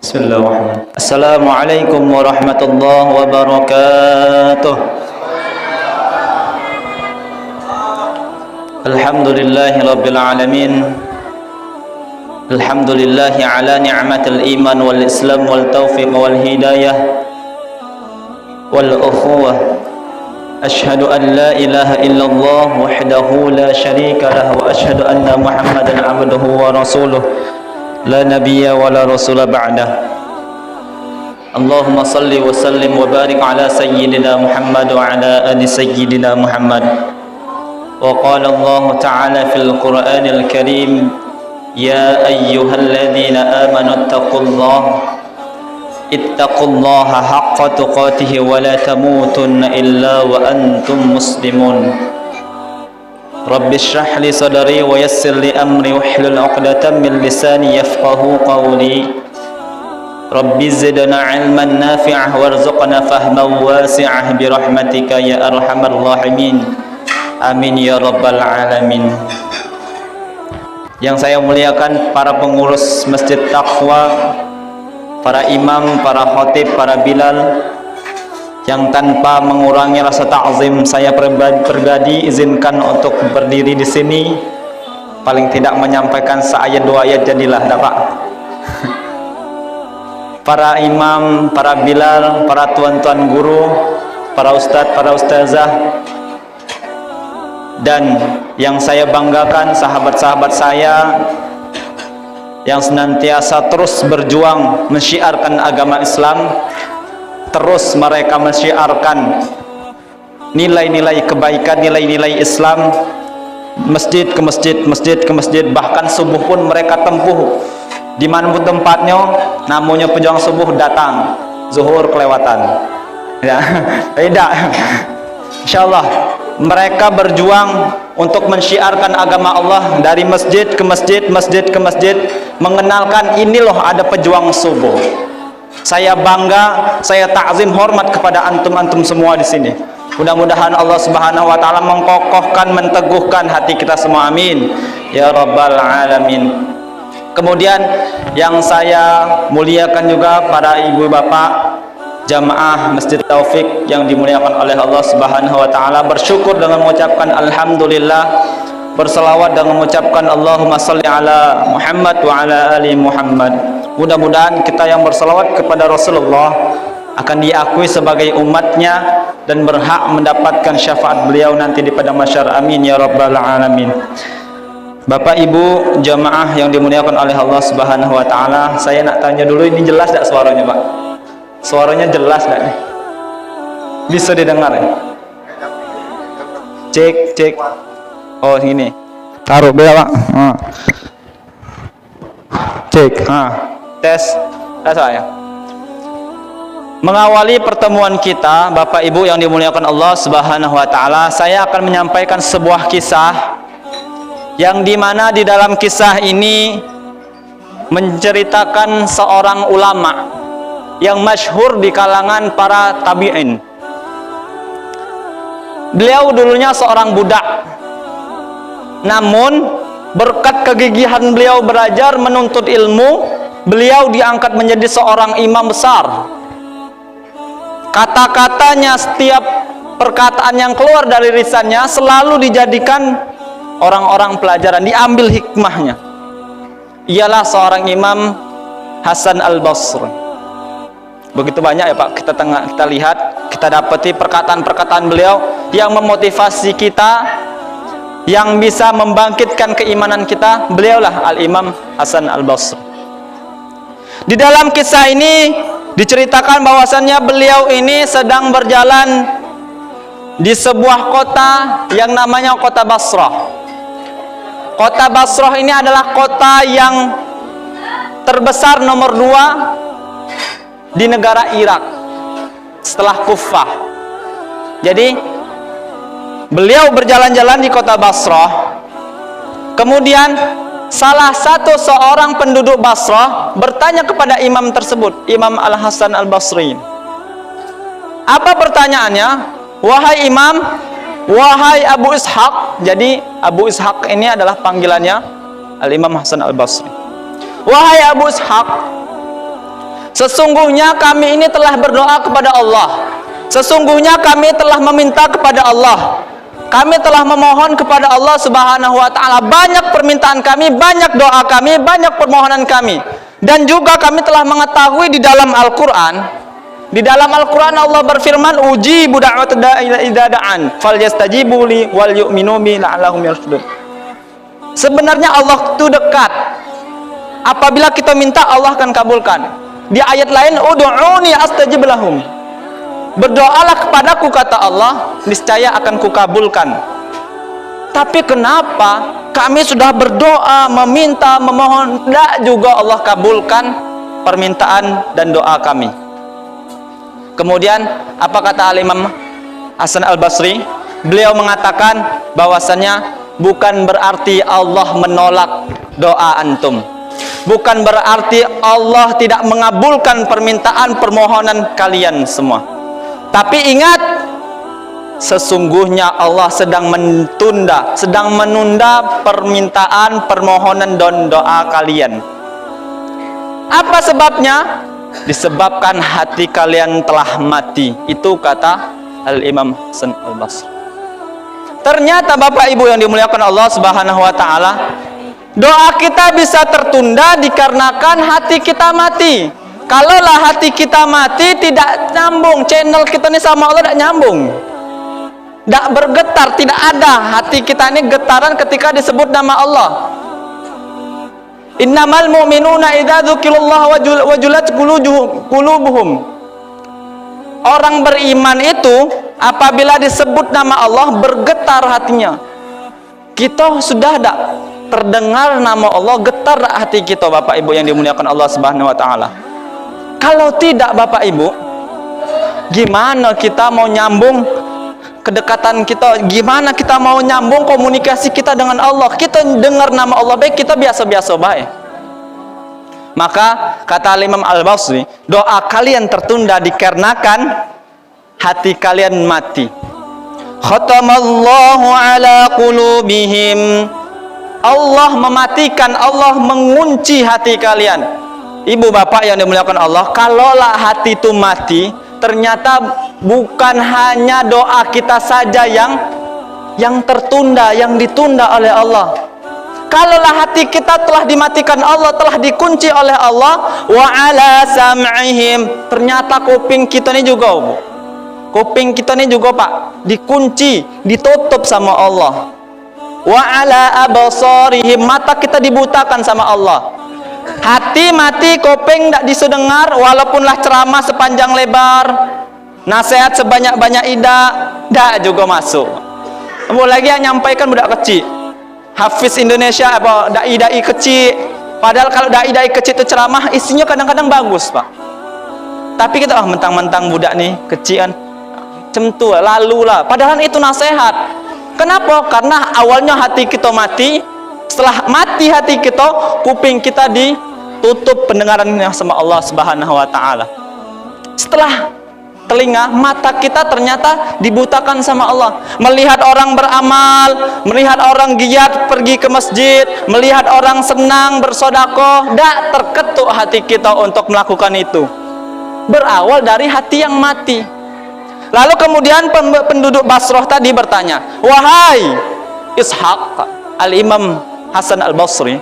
Bismillahirrahmanirrahim. Assalamualaikum warahmatullahi wabarakatuh. Alhamdulillahi rabbil alamin. Alhamdulillahi ala ni'matil iman wal islam wal taufiq wal hidayah wal ukhuwah. Ashhadu an la ilaha illallah wahdahu la syarika lah wa ashhadu anna Muhammadan abduhu wa rasuluh. La nabiyya wa la rasula ba'dah. Allahumma salli wa sallim wa barik ala sayyidina Muhammad wa ala ali sayyidina Muhammad. Wa qala Allah ta'ala fil Qur'anil Karim, ya ayyuhalladzina amanu ittaqullaha haqqa tuqatih wa la tamutunna illa wa antum muslimun. Rabbi shrah li sadri wa yassir li amri wahlul 'uqdatam min lisani yafqahu qawli. Rabbi zidna 'ilman nafi'ah warzuqna fahman wasi'ah bi rahmatika ya arhamar rahimin. Amin ya rabbal alamin. Yang saya muliakan para pengurus Masjid Taqwa, para imam, para khatib, para bilal, yang tanpa mengurangi rasa ta'zim saya pribadi izinkan untuk berdiri di sini, paling tidak menyampaikan seayat dua ayat jadilah dapat. Para imam, para bilal, para tuan-tuan guru, para ustadz, para ustazah, dan yang saya banggakan sahabat-sahabat saya yang senantiasa terus berjuang mensyiarkan agama Islam. Terus mereka mensyiarkan nilai-nilai kebaikan, nilai-nilai Islam, masjid ke masjid, masjid ke masjid, bahkan subuh pun mereka tempuh dimanapun tempatnya. Namanya pejuang subuh datang, zuhur kelewatan ya, tidak. Insyaallah mereka berjuang untuk mensyiarkan agama Allah dari masjid ke masjid, masjid ke masjid, mengenalkan ini loh ada pejuang subuh. Saya bangga, saya ta'zim hormat kepada antum-antum semua di sini. Mudah-mudahan Allah Subhanahu wa taala mengkokohkan, menteguhkan hati kita semua. Amin ya rabbal alamin. Kemudian yang saya muliakan juga para ibu bapak jamaah Masjid Taufik yang dimuliakan oleh Allah Subhanahu wa taala, bersyukur dengan mengucapkan alhamdulillah, berselawat dengan mengucapkan Allahumma salli ala Muhammad wa ala ali Muhammad. Mudah-mudahan kita yang berselawat kepada Rasulullah akan diakui sebagai umatnya dan berhak mendapatkan syafaat beliau nanti di padang mahsyar. Amin ya rabbal alamin. Bapak ibu jamaah yang dimuliakan oleh Allah Subhanahu wa taala, saya nak tanya dulu, ini jelas tak suaranya Pak? Suaranya jelas tak nih? Bisa didengar ya? Cek cek. Oh ini. Taruh bel Pak. Cek. Tes saya. Mengawali pertemuan kita, Bapak Ibu yang dimuliakan Allah Subhanahu wa taala, saya akan menyampaikan sebuah kisah yang dimana di dalam kisah ini menceritakan seorang ulama yang masyhur di kalangan para tabi'in. Beliau dulunya seorang budak, namun berkat kegigihan beliau belajar menuntut ilmu, beliau diangkat menjadi seorang imam besar. Kata-katanya, setiap perkataan yang keluar dari lisannya selalu dijadikan orang-orang pelajaran, diambil hikmahnya. Ialah seorang Imam Hasan Al-Basri. Begitu banyak ya Pak, kita lihat, kita dapati perkataan-perkataan beliau yang memotivasi kita, yang bisa membangkitkan keimanan kita. Beliaulah Al-Imam Hasan Al-Basri. Di dalam kisah ini diceritakan bahwasannya beliau ini sedang berjalan di sebuah kota yang namanya kota Basrah. Kota Basrah ini adalah kota yang terbesar nomor 2 di negara Irak setelah Kufah. Jadi beliau berjalan-jalan di kota Basrah. Kemudian salah satu seorang penduduk Basrah bertanya kepada imam tersebut, Imam Al-Hasan Al-Basri. Apa pertanyaannya? Wahai imam, wahai Abu Ishaq. Jadi Abu Ishaq ini adalah panggilannya Al-Imam Hasan Al-Basri. Wahai Abu Ishaq, Sesungguhnya kami ini telah berdoa kepada Allah. Sesungguhnya kami telah meminta kepada Allah. Kami telah memohon kepada Allah Subhanahu wa taala. Banyak permintaan kami, banyak doa kami, banyak permohonan kami. Dan juga kami telah mengetahui di dalam Al-Qur'an, Allah berfirman, ujibu da'watad da'i idza da'an falyastajibu li wal yu'minu bi la'allahum yarshudun. Sebenarnya Allah itu dekat. Apabila kita minta, Allah akan kabulkan. Di ayat lain, ud'uni astajib lahum. Berdoalah kepadaku, kata Allah, niscaya akan kukabulkan. Tapi kenapa kami sudah berdoa, meminta, memohon, tidak juga Allah kabulkan permintaan dan doa kami? Kemudian apa kata Al-Imam Hasan Al-Basri? Beliau mengatakan bahwasannya bukan berarti Allah menolak doa antum. Bukan berarti Allah tidak mengabulkan permintaan permohonan kalian semua. Tapi ingat, sesungguhnya Allah sedang menunda permintaan, permohonan dan doa kalian. Apa sebabnya? Disebabkan hati kalian telah mati. Itu kata Al-Imam Hasan Al-Basri. Ternyata Bapak Ibu yang dimuliakan Allah Subhanahu wa taala, doa kita bisa tertunda dikarenakan hati kita mati. Kalaulah hati kita mati, tidak nyambung channel kita ini sama Allah, tidak nyambung, tidak bergetar, tidak ada hati kita ini getaran ketika disebut nama Allah. Innamal mu'minuna idza dzukirallahu wajulat qulubuhum. Orang beriman itu apabila disebut nama Allah bergetar hatinya. Kita sudah tidak terdengar nama Allah, getar hati kita, Bapak Ibu yang dimuliakan Allah Subhanahu wa taala. Kalau tidak, Bapak Ibu, gimana kita mau nyambung kedekatan kita? Gimana kita mau nyambung komunikasi kita dengan Allah? Kita dengar nama Allah baik, kita biasa-biasa baik. Maka kata Imam Al-Basri, doa kalian tertunda dikarenakan hati kalian mati. Khatamallahu ala qulubihim. Allah mematikan, Allah mengunci hati kalian. Ibu bapak yang dimuliakan Allah, kalaulah hati itu mati, ternyata bukan hanya doa kita saja yang tertunda, yang ditunda oleh Allah. Kalaulah hati kita telah dimatikan Allah, telah dikunci oleh Allah, wa ala sam'ihim, ternyata kuping kita ini juga, Bu. Kuping kita ini juga, Pak, dikunci, ditutup sama Allah. Wa ala absarihim, mata kita dibutakan sama Allah. Hati mati, kuping tidak bisa dengar, walaupunlah ceramah sepanjang lebar, nasihat sebanyak-banyak tidak juga masuk. Apalagi yang nyampaikan budak kecil, Hafiz Indonesia, apa dai-dai kecil. Padahal kalau dai-dai kecil itu ceramah isinya kadang-kadang bagus, Pak. Tapi kita mentang-mentang budak nih kecilan, cemtu lalu lah. Padahal itu nasihat. Kenapa? Karena awalnya hati kita mati. Setelah mati hati kita, kuping kita ditutup pendengarannya sama Allah Subhanahu wa taala. Setelah telinga, mata kita ternyata dibutakan sama Allah. Melihat orang beramal, melihat orang giat pergi ke masjid, melihat orang senang bersedekah, tidak terketuk hati kita untuk melakukan itu. Berawal dari hati yang mati. Lalu kemudian penduduk Basrah tadi bertanya, wahai Ishaq, Al-Imam Hasan Al-Basri,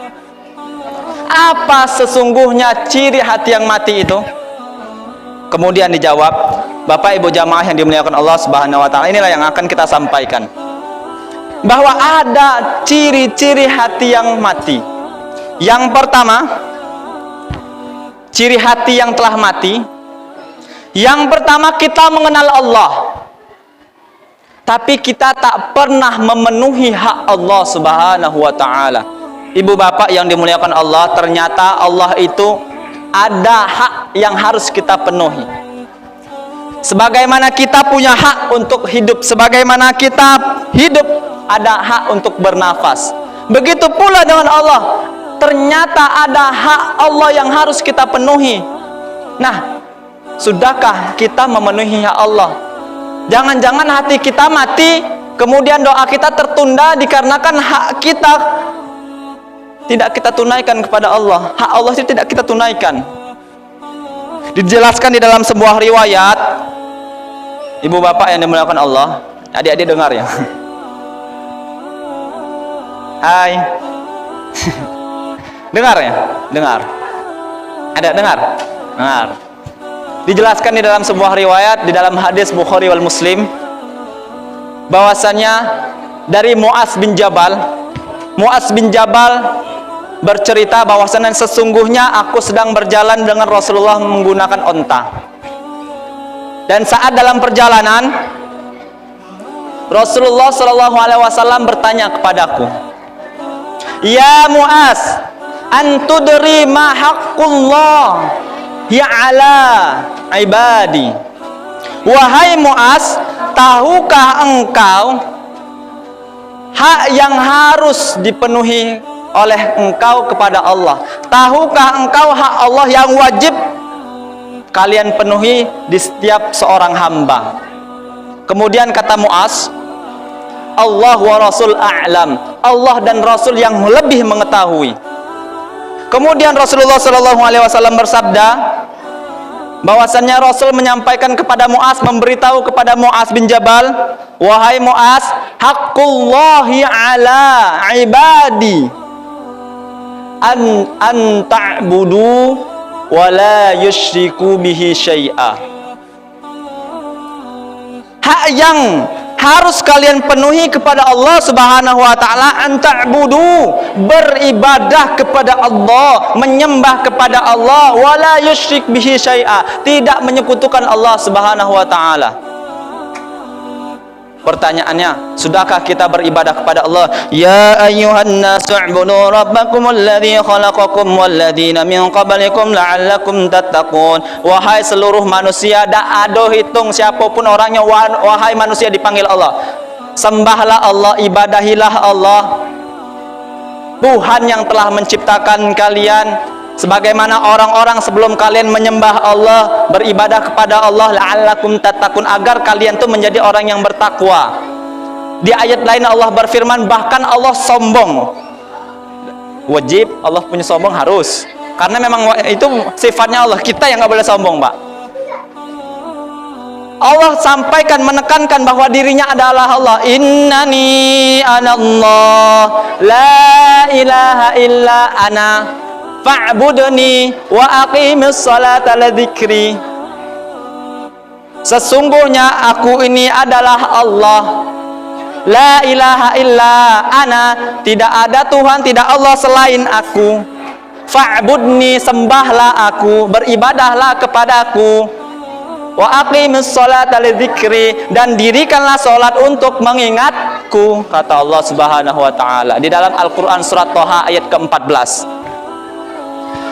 apa sesungguhnya ciri hati yang mati itu? Kemudian dijawab, Bapak Ibu jamaah yang dimuliakan Allah Subhanahu wa taala, inilah yang akan kita sampaikan. Bahwa ada ciri-ciri hati yang mati. Yang pertama, ciri hati yang telah mati. Yang pertama, kita mengenal Allah, tapi kita tak pernah memenuhi hak Allah Subhanahu wa ta'ala. Ibu bapak yang dimuliakan Allah, ternyata Allah itu ada hak yang harus kita penuhi. Sebagaimana kita punya hak untuk hidup, sebagaimana kita hidup ada hak untuk bernafas, begitu pula dengan Allah. Ternyata ada hak Allah yang harus kita penuhi. Nah, sudahkah kita memenuhi hak Allah? Jangan-jangan hati kita mati, kemudian doa kita tertunda dikarenakan hak kita tidak kita tunaikan kepada Allah. Hak Allah itu tidak kita tunaikan. Dijelaskan di dalam sebuah riwayat, ibu bapak yang dimuliakan Allah, adik-adik dengar ya. Hai. Dengar ya? Dengar. Ada dengar? Dengar. Dijelaskan di dalam sebuah riwayat di dalam hadis Bukhari wal Muslim bahwasannya dari Mu'az bin Jabal bercerita bahwasannya sesungguhnya aku sedang berjalan dengan Rasulullah menggunakan onta. Dan saat dalam perjalanan Rasulullah Shallallahu Alaihi Wasallam bertanya kepadaku, "Ya Mu'az, antudri ma haqqullah ya ala ibadi." Wahai Mu'az, tahukah engkau hak yang harus dipenuhi oleh engkau kepada Allah? Tahukah engkau hak Allah yang wajib kalian penuhi di setiap seorang hamba? Kemudian kata Mu'az, Allah wa Rasul a'lam, Allah dan Rasul yang lebih mengetahui. Kemudian Rasulullah SAW bersabda bahwasannya Rasul menyampaikan kepada Mu'az, memberitahu kepada Mu'az bin Jabal, wahai Mu'az, haqqullahi ala ibadi an ta'budu wa la yusyriku bihi syai'a. Hak yang harus kalian penuhi kepada Allah Subhanahu wa taala, an ta'budu, beribadah kepada Allah, menyembah kepada Allah, wa la yusyrik bihi syai'a, tidak menyekutukan Allah Subhanahu wa taala. Pertanyaannya, sudahkah kita beribadah kepada Allah? Ya ayyuhan nasu u'budu rabbakumul ladzi khalaqakum wal ladzina min qablikum la'allakum tattaqun. Wahai seluruh manusia, dak ado hitung siapapun orangnya, wahai manusia dipanggil Allah. Sembahlah Allah, ibadahilah Allah, Tuhan yang telah menciptakan kalian, sebagaimana orang-orang sebelum kalian menyembah Allah, beribadah kepada Allah, la'allakum tattaqun, agar kalian tuh menjadi orang yang bertakwa. Di ayat lain Allah berfirman, bahkan Allah sombong. Wajib Allah punya sombong, harus, karena memang itu sifatnya Allah. Kita yang nggak boleh sombong, Pak. Allah sampaikan, menekankan bahwa dirinya adalah Allah. Innani anallah, la ilaha illa ana fa'budni wa aqimis salata li dzikri. Sesungguhnya aku ini adalah Allah, la ilaha illa ana, tidak ada Tuhan, tidak Allah selain aku. Fa'budni, sembahlah aku, beribadahlah kepadaku. Wa aqimis salata li dzikri, dan dirikanlah salat untuk mengingatku, kata Allah Subhanahu wa taala di dalam Al-Qur'an surat Thaha ayat ke-14.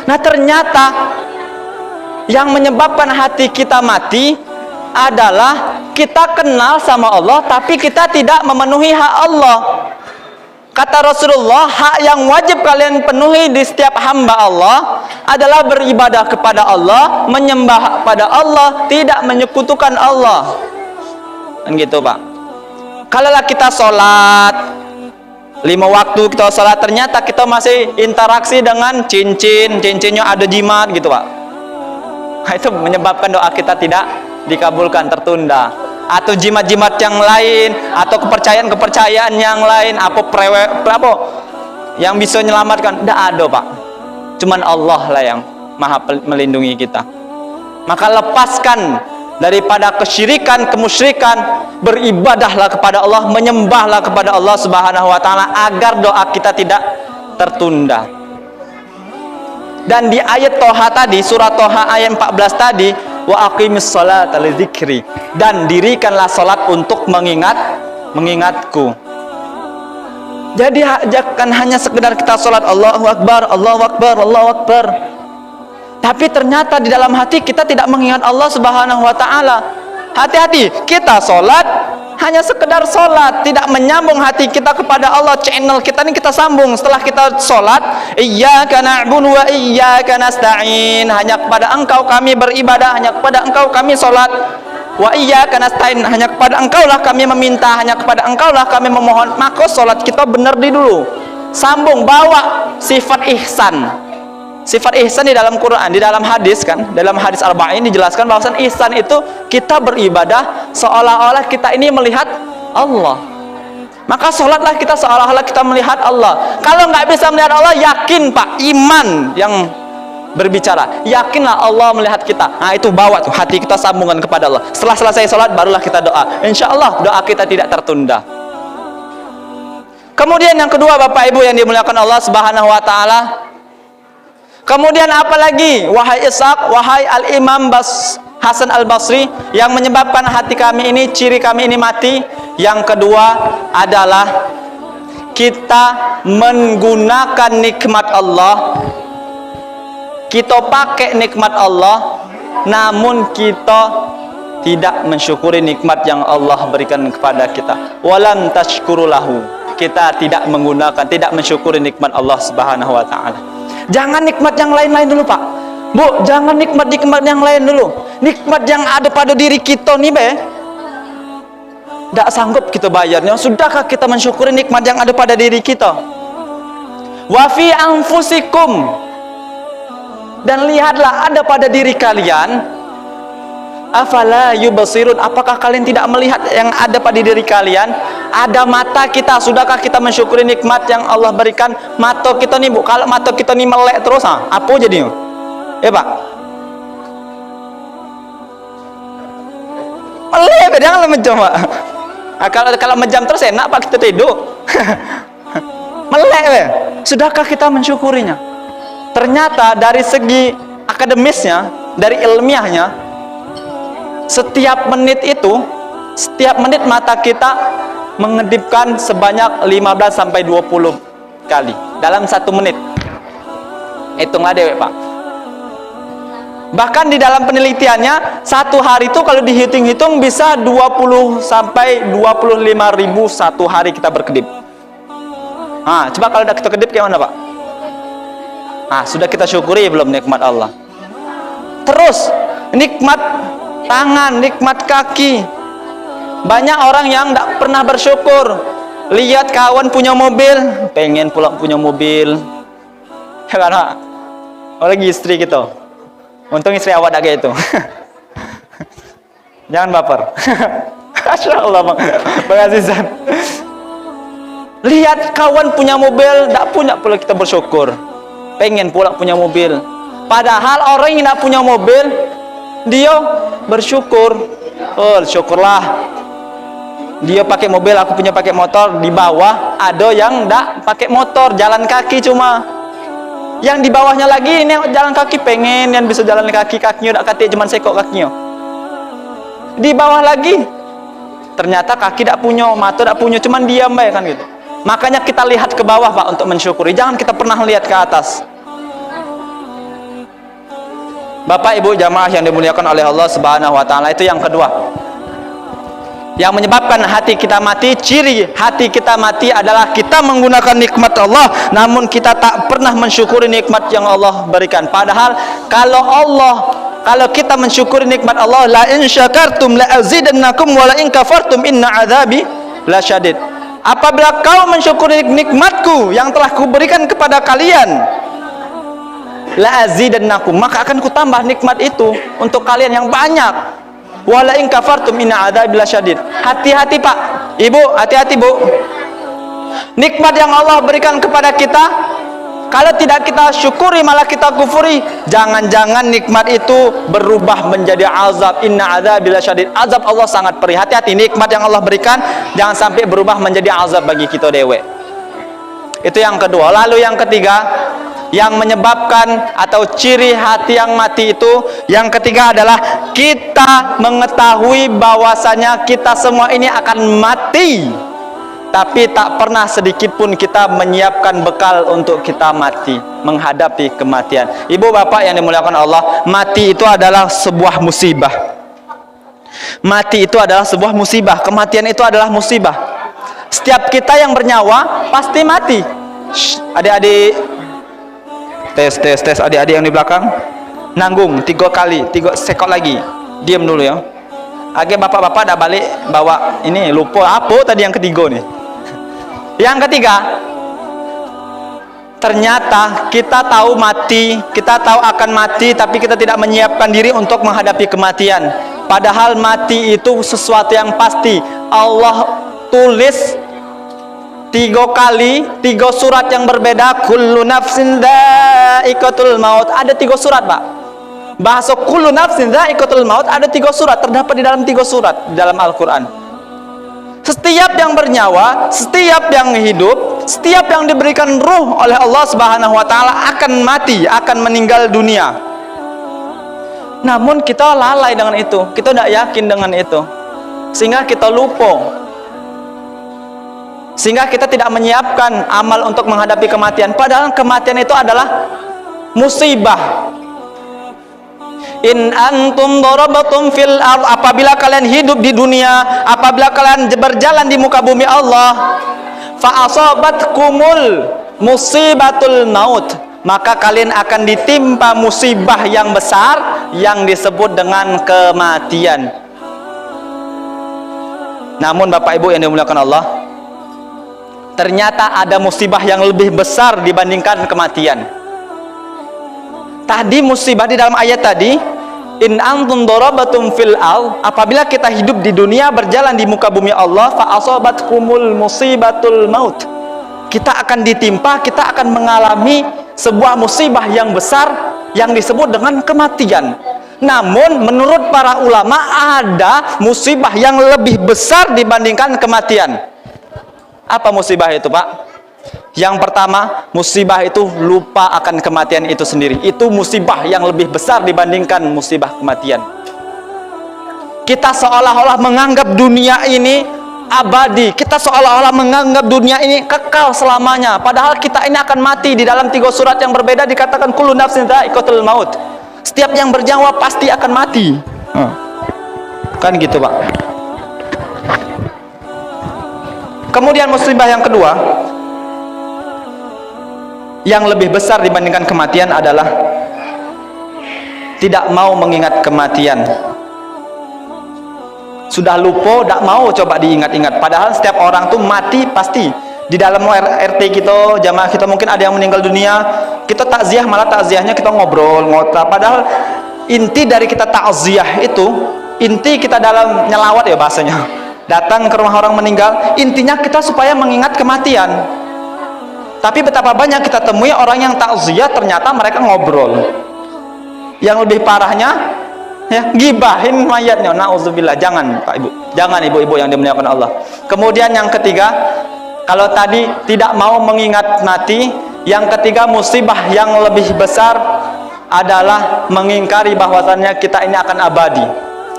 Nah, ternyata yang menyebabkan hati kita mati adalah kita kenal sama Allah tapi kita tidak memenuhi hak Allah. Kata Rasulullah, hak yang wajib kalian penuhi di setiap hamba Allah adalah beribadah kepada Allah, menyembah kepada Allah, tidak menyekutukan Allah. Kan gitu, Pak. Kalaulah kita sholat 5 waktu, kita sholat, ternyata kita masih interaksi dengan cincinnya ada jimat gitu, Pak. Nah, itu menyebabkan doa kita tidak dikabulkan, tertunda. Atau jimat-jimat yang lain, atau kepercayaan yang lain, apa yang bisa menyelamatkan, tidak ada, Pak. Cuman Allah lah yang maha melindungi kita. Maka lepaskan daripada kesyirikan, kemusyrikan, beribadahlah kepada Allah, menyembahlah kepada Allah Subhanahu wa taala, agar doa kita tidak tertunda. Dan di ayat Thaha tadi, surat Thaha ayat 14 tadi, wa aqimis salata li dzikri, dan dirikanlah salat untuk mengingatku. Jadi jangan hanya sekedar kita salat Allahu Akbar, Allahu Akbar, Allahu Akbar, tapi ternyata di dalam hati kita tidak mengingat Allah Subhanahu wa taala. Hati-hati, kita sholat hanya sekedar sholat, tidak menyambung hati kita kepada Allah. Channel kita ini kita sambung setelah kita sholat, iyyaka na'budu wa iyyaka nasta'in, hanya kepada Engkau kami beribadah, hanya kepada Engkau kami sholat. Wa iyyaka nasta'in, hanya kepada Engkau lah kami meminta, hanya kepada Engkau lah kami memohon. Maka sholat kita benar di dulu, sambung, bawa sifat ihsan. Sifat ihsan di dalam Quran, di dalam hadis kan, dalam hadis arba'in dijelaskan bahwasan ihsan itu kita beribadah seolah-olah kita ini melihat Allah. Maka sholatlah kita seolah-olah kita melihat Allah. Kalau nggak bisa melihat Allah, yakin Pak, iman yang berbicara. Yakinlah Allah melihat kita. Nah itu bawa tuh hati kita sambungan kepada Allah. Setelah selesai sholat barulah kita doa. Insya Allah doa kita tidak tertunda. Kemudian yang kedua Bapak Ibu yang dimuliakan Allah Subhanahu Wa Taala. Kemudian apa lagi? Wahai Ishaq, wahai Al-Imam Hasan Al-Basri, yang menyebabkan hati kami ini, ciri kami ini mati. Yang kedua adalah kita menggunakan nikmat Allah. Kita pakai nikmat Allah, namun kita tidak mensyukuri nikmat yang Allah berikan kepada kita. Walam tashkurulahu. Kita tidak menggunakan, tidak mensyukuri nikmat Allah Subhanahu Wa Taala. Jangan nikmat yang lain-lain dulu Pak, Bu, jangan nikmat yang lain dulu. Nikmat yang ada pada diri kita nih be, tidak sanggup kita bayarnya. Sudahkah kita mensyukuri nikmat yang ada pada diri kita? Wa fi anfusikum, dan lihatlah ada pada diri kalian. Afala yubsirun, apakah kalian tidak melihat yang ada pada diri kalian? Ada mata kita, sudahkah kita mensyukuri nikmat yang Allah berikan? Mata kita nih Bu, kalau mata kita nih melek terus, apa jadinya? Ya Pak, melek, jangan menjam Pak. Nah, kalau menjam terus enak Pak, kita tidur. Melek be. Sudahkah kita mensyukurinya? Ternyata dari segi akademisnya, dari ilmiahnya, setiap menit mata kita mengedipkan sebanyak 15 sampai 20 kali dalam 1 menit. Hitunglah dewek Pak. Bahkan di dalam penelitiannya, 1 hari itu kalau dihitung-hitung bisa 20 sampai 25 ribu 1 hari kita berkedip. Nah, coba kalau udah kita kedip kayak mana Pak? Nah, sudah kita syukuri belum nikmat Allah? Terus nikmat tangan, nikmat kaki. Banyak orang yang tidak pernah bersyukur. Lihat kawan punya mobil, pengen pulang punya mobil. Karena lagi istri gitu. Untung istri awak tak kayak itu. Jangan baper. Masya Allah Bang Azizan. Lihat kawan punya mobil, tidak punya pula kita bersyukur. Pengen pula punya mobil. Padahal orang yang tidak punya mobil, dia bersyukur. Oh, syukurlah. Dia pakai mobil, aku punya pakai motor. Di bawah ada yang tidak pakai motor, jalan kaki cuma. Yang di bawahnya lagi ini jalan kaki, pengen yang bisa jalan kaki, kakinya tidak kati, cuma sekok kakinya. Di bawah lagi, ternyata kaki tidak punya, mata tidak punya, cuma diam baik kan gitu. Makanya kita lihat ke bawah Pak untuk mensyukuri. Jangan kita pernah lihat ke atas. Bapak Ibu jamaah yang dimuliakan oleh Allah Subhanahu Wa Taala, itu yang kedua. Yang menyebabkan hati kita mati, ciri hati kita mati adalah kita menggunakan nikmat Allah, namun kita tak pernah mensyukuri nikmat yang Allah berikan. Padahal kalau kita mensyukuri nikmat Allah, la in syakartum la azidannakum wa la in kafartum inna adzabi lasyadid. Apabila kau mensyukuri nikmatku yang telah kuberikan kepada kalian, la azidannakum, maka akan kutambah nikmat itu untuk kalian yang banyak. Wala in kafartum inna adzabi lasyadid. Hati-hati Pak, Ibu, hati-hati Bu. Nikmat yang Allah berikan kepada kita, kalau tidak kita syukuri malah kita kufuri, jangan-jangan nikmat itu berubah menjadi azab. Inna adzabi lasyadid. Azab Allah sangat perih. Hati-hati, nikmat yang Allah berikan jangan sampai berubah menjadi azab bagi kita dewe. Itu yang kedua. Lalu yang ketiga, yang menyebabkan atau ciri hati yang mati itu, yang ketiga adalah kita mengetahui bahwasanya kita semua ini akan mati, tapi tak pernah sedikit pun kita menyiapkan bekal untuk kita mati, menghadapi kematian. Ibu bapak yang dimuliakan Allah, mati itu adalah sebuah musibah. Mati itu adalah sebuah musibah. Kematian itu adalah musibah. Setiap kita yang bernyawa pasti mati. Adik-adik, tes adik-adik yang di belakang, nanggung 3 kali, 3 sekot lagi, diam dulu ya. Oke, bapak-bapak dah balik bawa ini, lupa apa tadi yang ketiga nih. Yang ketiga, Ternyata kita tahu mati, kita tahu akan mati, tapi kita tidak menyiapkan diri untuk menghadapi kematian. Padahal mati itu sesuatu yang pasti. Allah tulis 3 kali, 3 surat yang berbeda. Kullu nafsin dha'iqatul maut. Ada 3 surat, Pak. Bahasa kullu nafsin dha'iqatul maut ada 3 surat, terdapat di dalam 3 surat di dalam Al-Quran. Setiap yang bernyawa, setiap yang hidup, setiap yang diberikan ruh oleh Allah Subhanahu wa taala akan mati, akan meninggal dunia. Namun kita lalai dengan itu. Kita tidak yakin dengan itu. Sehingga kita lupa. Sehingga kita tidak menyiapkan amal untuk menghadapi kematian. Padahal kematian itu adalah musibah. In antum darabatum fil ard, apabila kalian hidup di dunia, apabila kalian berjalan di muka bumi Allah, fa asabatkumul musibatul maut, maka kalian akan ditimpa musibah yang besar yang disebut dengan kematian. Namun Bapak Ibu yang dimuliakan Allah, ternyata ada musibah yang lebih besar dibandingkan kematian. Tadi musibah di dalam ayat tadi, in antum darabatum fil ard, apabila kita hidup di dunia, berjalan di muka bumi Allah, fa asabatkumul musibatul maut, kita akan ditimpa, kita akan mengalami sebuah musibah yang besar yang disebut dengan kematian. Namun menurut para ulama ada musibah yang lebih besar dibandingkan kematian. Apa musibah itu, Pak? Yang pertama, musibah itu lupa akan kematian itu sendiri. Itu musibah yang lebih besar dibandingkan musibah kematian. Kita seolah-olah menganggap dunia ini abadi. Kita seolah-olah menganggap dunia ini kekal selamanya. Padahal kita ini akan mati. Di dalam 3 surat yang berbeda dikatakan kullu nafsin dha'iqatul maut. Setiap yang bernyawa pasti akan mati. Kan gitu, Pak. Kemudian musibah yang kedua, yang lebih besar dibandingkan kematian adalah tidak mau mengingat kematian. Sudah lupa, tidak mau coba diingat-ingat. Padahal setiap orang tuh mati pasti. Di dalam RT kita, jamaah kita mungkin ada yang meninggal dunia. Kita takziah, malah takziahnya kita ngobrol, ngobrol. Padahal inti dari kita takziah itu, inti kita dalam nyelawat ya bahasanya. Datang ke rumah orang meninggal, intinya kita supaya mengingat kematian. Tapi betapa banyak kita temui orang yang takziah ternyata mereka ngobrol. Yang lebih parahnya, ya, gibahin mayatnya. Nauzubillah. Jangan, Pak Ibu. Jangan ibu-ibu yang dimuliakan Allah. Kemudian yang ketiga, kalau tadi tidak mau mengingat mati, yang ketiga musibah yang lebih besar adalah mengingkari bahwasannya kita ini akan abadi.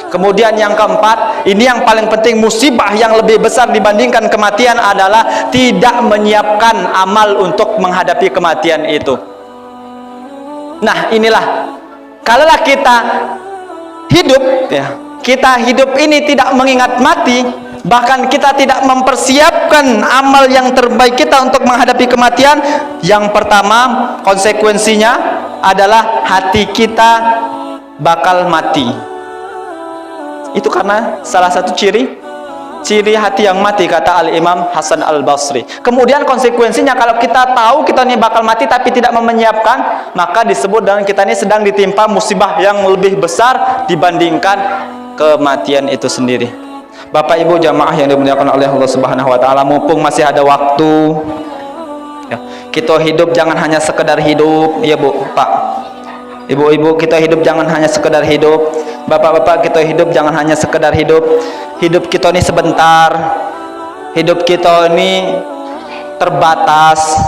Kemudian yang keempat, ini yang paling penting, musibah yang lebih besar dibandingkan kematian adalah tidak menyiapkan amal untuk menghadapi kematian itu. Nah, inilah kalaulah kita hidup, ya, kita hidup ini tidak mengingat mati, bahkan kita tidak mempersiapkan amal yang terbaik kita untuk menghadapi kematian, yang pertama konsekuensinya adalah hati kita bakal mati. Itu karena salah satu ciri hati yang mati, kata Al-Imam Hasan Al-Basri. Kemudian konsekuensinya kalau kita tahu kita ini bakal mati tapi tidak menyiapkan, maka disebut dengan kita ini sedang ditimpa musibah yang lebih besar dibandingkan kematian itu sendiri. Bapak Ibu jamaah yang dimuliakan oleh Allah Subhanahu wa taala, mumpung masih ada waktu, ya, kita hidup jangan hanya sekedar hidup, ya Bu, Pak. Ibu-ibu, kita hidup jangan hanya sekedar hidup. Bapak-bapak, kita hidup jangan hanya sekedar hidup. Hidup kita ini sebentar. Hidup kita ini terbatas.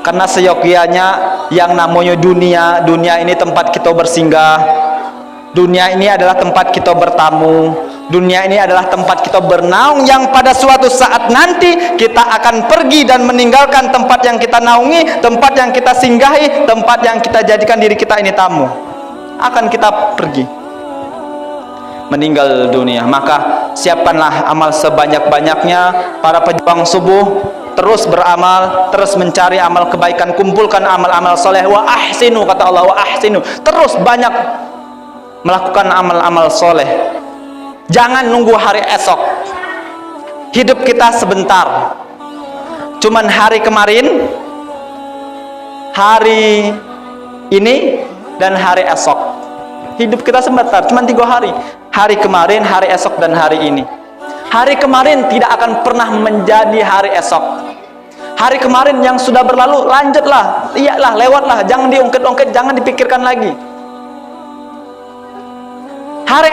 Karena seyogianya yang namanya dunia, dunia ini tempat kita bersinggah. Dunia ini adalah tempat kita bertamu. Dunia ini adalah tempat kita bernaung, yang pada suatu saat nanti kita akan pergi dan meninggalkan tempat yang kita naungi, tempat yang kita singgahi, tempat yang kita jadikan diri kita ini tamu. Akan kita pergi, meninggal dunia. Maka siapkanlah amal sebanyak-banyaknya. Para pejuang subuh terus beramal, terus mencari amal kebaikan, kumpulkan amal-amal soleh. Wa ahsinu, kata Allah, wa ahsinu. Terus banyak melakukan amal-amal soleh. Jangan nunggu hari esok. Hidup kita sebentar. Cuman hari kemarin hari ini dan hari esok. Hidup kita sebentar, cuma 3 hari. Hari kemarin, hari esok, dan hari ini. Hari kemarin tidak akan pernah menjadi hari esok. Hari kemarin yang sudah berlalu, lanjutlah, iyalah, lewatlah, jangan diungkit-ungkit, jangan dipikirkan lagi. Hari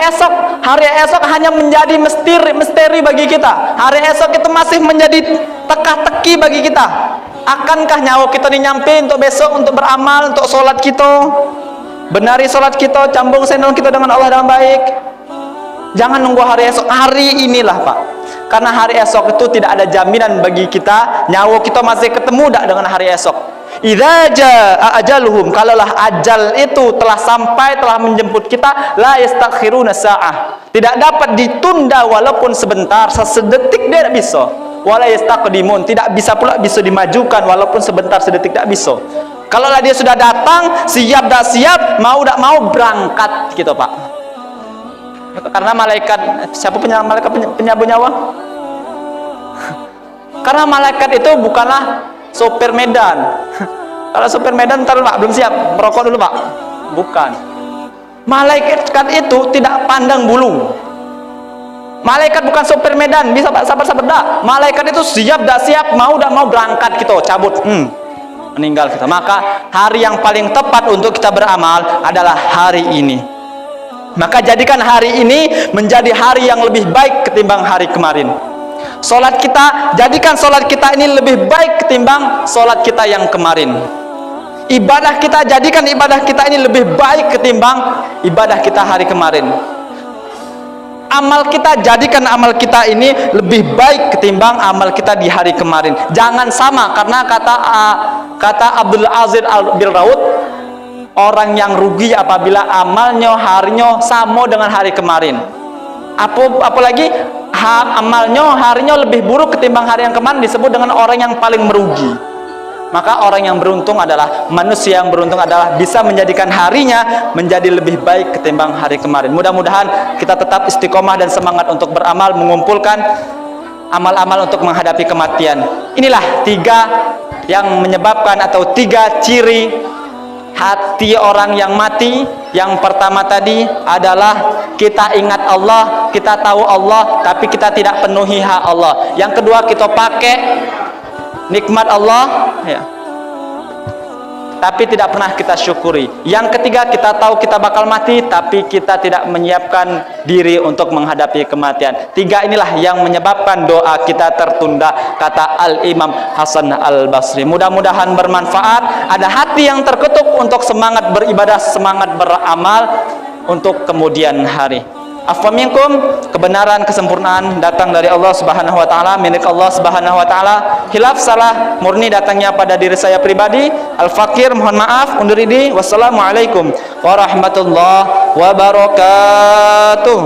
esok hanya menjadi misteri bagi kita. Hari esok itu masih menjadi teka-teki bagi kita. Akankah nyawa kita nyampe untuk besok, untuk beramal, untuk sholat kita, benari sholat kita, cambung sendal kita dengan Allah dengan baik? Jangan nunggu hari esok, hari inilah Pak. Karena hari esok itu tidak ada jaminan bagi kita, nyawa kita masih ketemu tak dengan hari esok. Idza jaa ajaluhum, kalaulah ajal itu telah sampai, telah menjemput kita, la yastakhiruna sa'ah, tidak dapat ditunda walaupun sebentar, sedetik dia tidak bisa. Wala yastaqdimun, tidak bisa pula bisa dimajukan walaupun sebentar, sedetik tidak bisa. Kalaulah dia sudah datang, siap tak siap, mau tak mau, berangkat gitu Pak. Karena malaikat, siapa malaikat penyabu nyawa? Karena malaikat itu bukanlah sopir medan. Kalau sopir medan ntar Pak, belum siap, merokok dulu Pak. Bukan. Malaikat itu tidak pandang bulu. Malaikat bukan sopir medan, bisa Pak sabar-sabar dah. Malaikat itu siap dah siap, mau dah mau, berangkat gitu, cabut. Meninggal kita. Maka hari yang paling tepat untuk kita beramal adalah hari ini. Maka jadikan hari ini menjadi hari yang lebih baik ketimbang hari kemarin. Solat kita, jadikan solat kita ini lebih baik ketimbang solat kita yang kemarin. Ibadah kita, jadikan ibadah kita ini lebih baik ketimbang ibadah kita hari kemarin. Amal kita, jadikan amal kita ini lebih baik ketimbang amal kita di hari kemarin. Jangan sama, karena kata Abdul Aziz bin Raud, orang yang rugi apabila amalnya harinya sama dengan hari kemarin. Apalagi amalnya harinya lebih buruk ketimbang hari yang kemarin, disebut dengan orang yang paling merugi. Maka orang yang beruntung adalah, manusia yang beruntung adalah bisa menjadikan harinya menjadi lebih baik ketimbang hari kemarin. Mudah-mudahan kita tetap istiqomah dan semangat untuk beramal, mengumpulkan amal-amal untuk menghadapi kematian. Inilah 3 yang menyebabkan, atau 3 ciri hati orang yang mati. Yang pertama tadi adalah kita ingat Allah, kita tahu Allah, tapi kita tidak penuhi hak Allah. Yang kedua, kita pakai nikmat Allah ya, tapi tidak pernah kita syukuri. Yang ketiga, kita tahu kita bakal mati, tapi kita tidak menyiapkan diri untuk menghadapi kematian. 3 inilah yang menyebabkan doa kita tertunda, kata Al-Imam Hasan Al-Basri. Mudah-mudahan bermanfaat, ada hati yang terketuk untuk semangat beribadah, semangat beramal untuk kemudian hari. Afwa minkum, kebenaran, kesempurnaan datang dari Allah Subhanahu wa taala, milik Allah Subhanahu wa taala. Hilaf, salah murni datangnya pada diri saya pribadi. Al-Fakir, mohon maaf undur diri. Wassalamualaikum warahmatullahi wabarakatuh.